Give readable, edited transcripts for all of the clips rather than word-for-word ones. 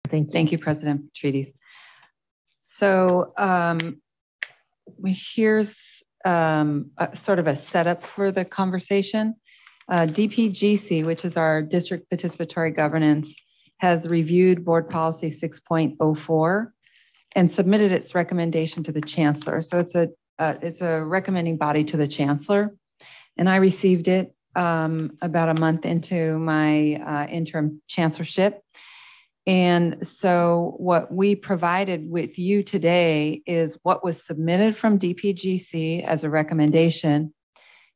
Thank you, President Treaties. So here's sort of a setup for the conversation. DPGC, which is our District Participatory Governance, has reviewed Board Policy 6.04 and submitted its recommendation to the Chancellor. So it's a recommending body to the Chancellor. And I received it about a month into my interim chancellorship. And so what we provided with you today is what was submitted from DPGC as a recommendation.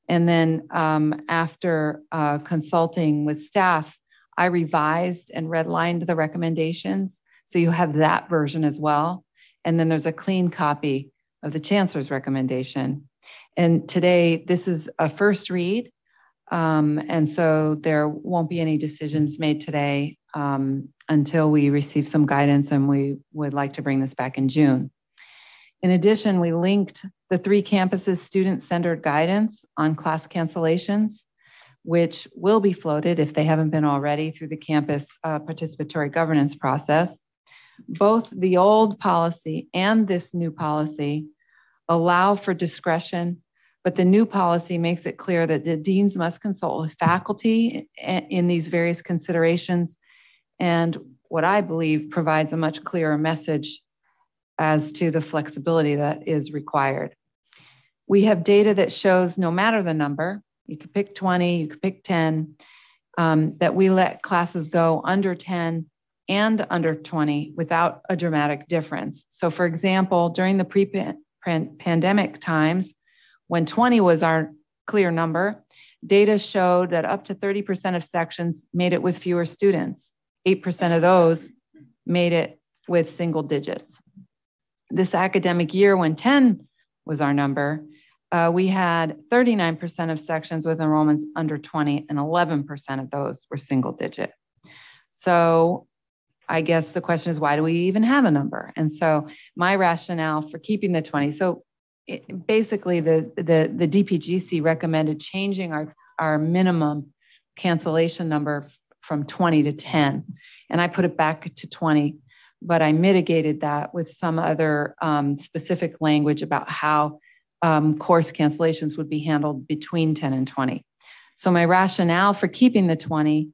And then after consulting with staff, I revised and redlined the recommendations. So you have that version as well. And then there's a clean copy of the Chancellor's recommendation. And today, this is a first read. And so there won't be any decisions made today until we receive some guidance, and we would like to bring this back in June. In addition, we linked the 3 campuses' student-centered guidance on class cancellations, which will be floated, if they haven't been already, through the campus participatory governance process. Both the old policy and this new policy allow for discretion, but the new policy makes it clear that the deans must consult with faculty in these various considerations, and what I believe provides a much clearer message as to the flexibility that is required. We have data that shows no matter the number, you could pick 20, you could pick 10, that we let classes go under 10 and under 20 without a dramatic difference. So for example, during the pre-pandemic times, when 20 was our clear number, data showed that up to 30% of sections made it with fewer students. 8% of those made it with single digits. This academic year, when 10 was our number, we had 39% of sections with enrollments under 20, and 11% of those were single digit. So I guess the question is, why do we even have a number? And so my rationale for keeping the 20, so basically the DPGC recommended changing our minimum cancellation number from 20 to 10, and I put it back to 20, but I mitigated that with some other specific language about how course cancellations would be handled between 10 and 20. So my rationale for keeping the 20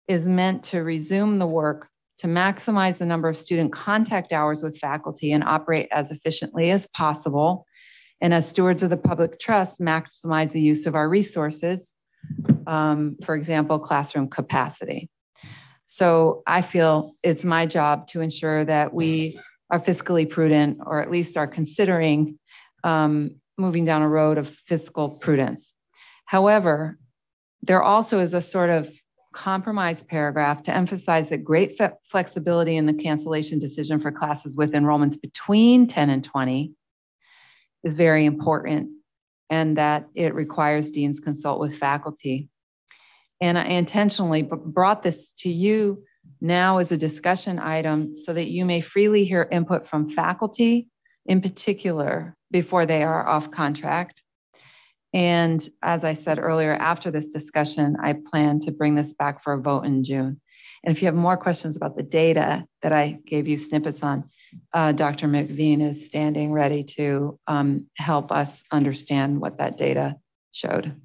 is meant to resume the work to maximize the number of student contact hours with faculty and operate as efficiently as possible. And as stewards of the public trust, maximize the use of our resources, for example, classroom capacity. So I feel it's my job to ensure that we are fiscally prudent, or at least are considering moving down a road of fiscal prudence. However, there also is a sort of compromise paragraph to emphasize that great flexibility in the cancellation decision for classes with enrollments between 10 and 20 is very important, and that it requires deans consult with faculty. And I intentionally brought this to you now as a discussion item so that you may freely hear input from faculty in particular before they are off contract. And as I said earlier, after this discussion, I plan to bring this back for a vote in June. And if you have more questions about the data that I gave you snippets on, Dr. McVean is standing ready to help us understand what that data showed.